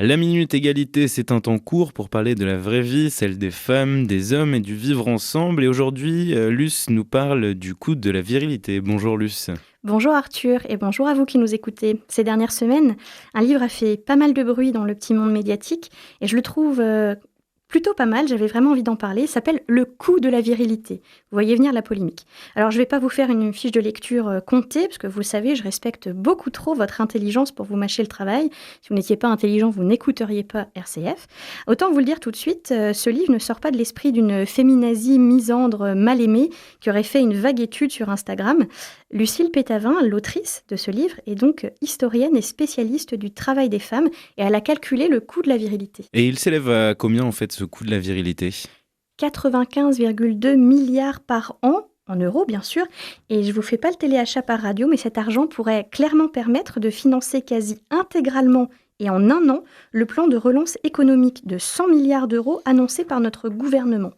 La Minute Égalité, c'est un temps court pour parler de la vraie vie, celle des femmes, des hommes et du vivre ensemble. Et aujourd'hui, Luce nous parle du coût de la virilité. Bonjour Luce. Bonjour Arthur et bonjour à vous qui nous écoutez. Ces dernières semaines, un livre a fait pas mal de bruit dans le petit monde médiatique et je le trouve plutôt pas mal, j'avais vraiment envie d'en parler. Il s'appelle Le coût de la virilité. Vous voyez venir la polémique. Alors je ne vais pas vous faire une fiche de lecture comptée parce que vous le savez, je respecte beaucoup trop votre intelligence pour vous mâcher le travail. Si vous n'étiez pas intelligent, vous n'écouteriez pas RCF. Autant vous le dire tout de suite, ce livre ne sort pas de l'esprit d'une féminazie misandre mal aimée qui aurait fait une vague étude sur Instagram. Lucille Pétavin, l'autrice de ce livre, est donc historienne et spécialiste du travail des femmes et elle a calculé le coût de la virilité. Et il s'élève à combien en fait ce coût de la virilité ? 95,2 milliards par an, en euros bien sûr, et je ne vous fais pas le téléachat par radio, mais cet argent pourrait clairement permettre de financer quasi intégralement et en un an le plan de relance économique de 100 milliards d'euros annoncé par notre gouvernement.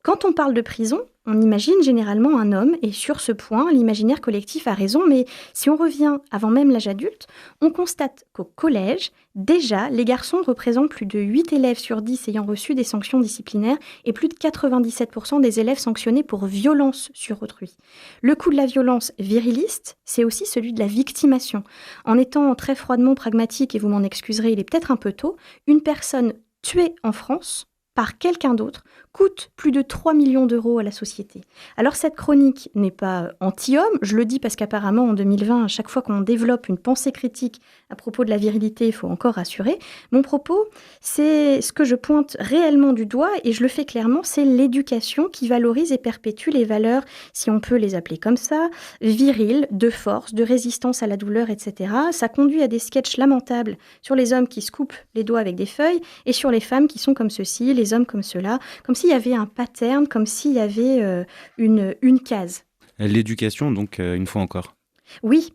Quand on parle de prison, on imagine généralement un homme, et sur ce point, l'imaginaire collectif a raison, mais si on revient avant même l'âge adulte, on constate qu'au collège, déjà, les garçons représentent plus de 8 élèves sur 10 ayant reçu des sanctions disciplinaires et plus de 97% des élèves sanctionnés pour violence sur autrui. Le coût de la violence viriliste, c'est aussi celui de la victimation. En étant très froidement pragmatique, et vous m'en excuserez, il est peut-être un peu tôt, une personne tuée en France par quelqu'un d'autre coûte plus de 3 millions d'euros à la société. Alors cette chronique n'est pas anti-homme, je le dis parce qu'apparemment en 2020, à chaque fois qu'on développe une pensée critique à propos de la virilité, il faut encore rassurer. Mon propos, c'est ce que je pointe réellement du doigt et je le fais clairement, c'est l'éducation qui valorise et perpétue les valeurs, si on peut les appeler comme ça, viriles, de force, de résistance à la douleur, etc. Ça conduit à des sketchs lamentables sur les hommes qui se coupent les doigts avec des feuilles et sur les femmes qui sont comme ceci, les hommes comme cela, comme s'il y avait un pattern, comme s'il y avait une case. L'éducation, donc, une fois encore. Oui,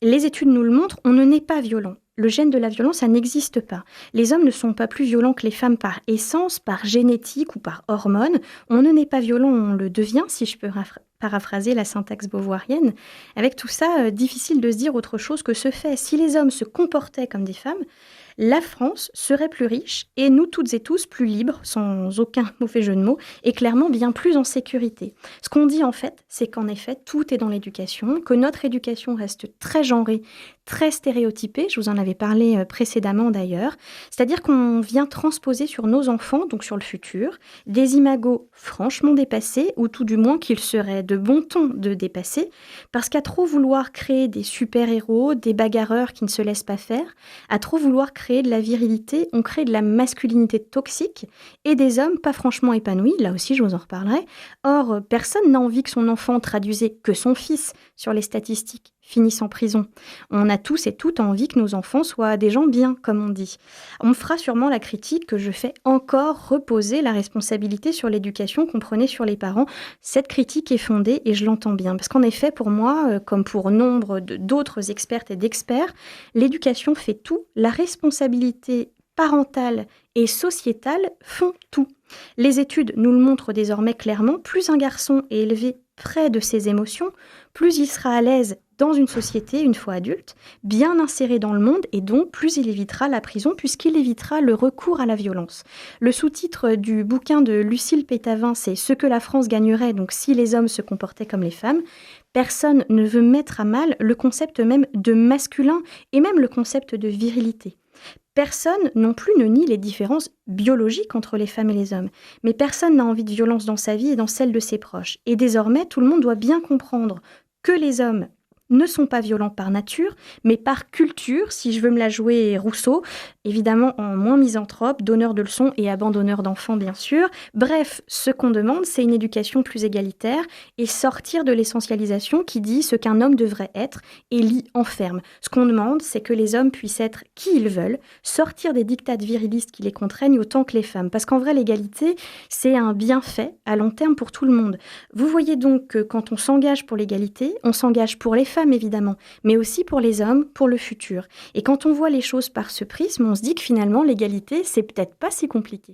les études nous le montrent, on ne naît pas violent. Le gène de la violence, ça n'existe pas. Les hommes ne sont pas plus violents que les femmes par essence, par génétique ou par hormones. On ne naît pas violent, on le devient, si je peux paraphraser la syntaxe beauvoirienne. Avec tout ça, difficile de se dire autre chose que ce fait. Si les hommes se comportaient comme des femmes, la France serait plus riche et nous toutes et tous plus libres, sans aucun mauvais jeu de mots, et clairement bien plus en sécurité. Ce qu'on dit en fait, c'est qu'en effet, tout est dans l'éducation, que notre éducation reste très genrée, très stéréotypée, je vous en avais parlé précédemment d'ailleurs, c'est-à-dire qu'on vient transposer sur nos enfants, donc sur le futur, des imagos franchement dépassés, ou tout du moins qu'il serait de bon ton de dépasser, parce qu'à trop vouloir créer des super-héros, des bagarreurs qui ne se laissent pas faire, à trop vouloir créer de la virilité, on crée de la masculinité toxique et des hommes pas franchement épanouis, là aussi je vous en reparlerai. Or, personne n'a envie que son enfant traduisait que son fils sur les statistiques finisse en prison. On a tous et toutes envie que nos enfants soient des gens bien, comme on dit. On me fera sûrement la critique que je fais encore reposer la responsabilité sur l'éducation qu'on prenait sur les parents. Cette critique est fondée et je l'entends bien. Parce qu'en effet, pour moi, comme pour nombre d'autres expertes et d'experts, l'éducation fait tout. La responsabilité parentale et sociétale font tout. Les études nous le montrent désormais clairement. Plus un garçon est élevé près de ses émotions, plus il sera à l'aise dans une société, une fois adulte, bien inséré dans le monde, et donc plus il évitera la prison puisqu'il évitera le recours à la violence. Le sous-titre du bouquin de Lucille Pétavin, c'est « Ce que la France gagnerait donc si les hommes se comportaient comme les femmes ». Personne ne veut mettre à mal le concept même de masculin et même le concept de virilité. Personne non plus ne nie les différences biologiques entre les femmes et les hommes, mais personne n'a envie de violence dans sa vie et dans celle de ses proches. Et désormais, tout le monde doit bien comprendre que les hommes ne sont pas violents par nature, mais par culture, si je veux me la jouer Rousseau, évidemment en moins misanthrope, donneur de leçons et abandonneur d'enfants bien sûr. Bref, ce qu'on demande, c'est une éducation plus égalitaire et sortir de l'essentialisation qui dit ce qu'un homme devrait être et l'y enferme. Ce qu'on demande, c'est que les hommes puissent être qui ils veulent, sortir des dictats virilistes qui les contraignent autant que les femmes. Parce qu'en vrai, l'égalité, c'est un bienfait à long terme pour tout le monde. Vous voyez donc que quand on s'engage pour l'égalité, on s'engage pour les femmes évidemment, mais aussi pour les hommes, pour le futur. Et quand on voit les choses par ce prisme, on se dit que finalement l'égalité, c'est peut-être pas si compliqué.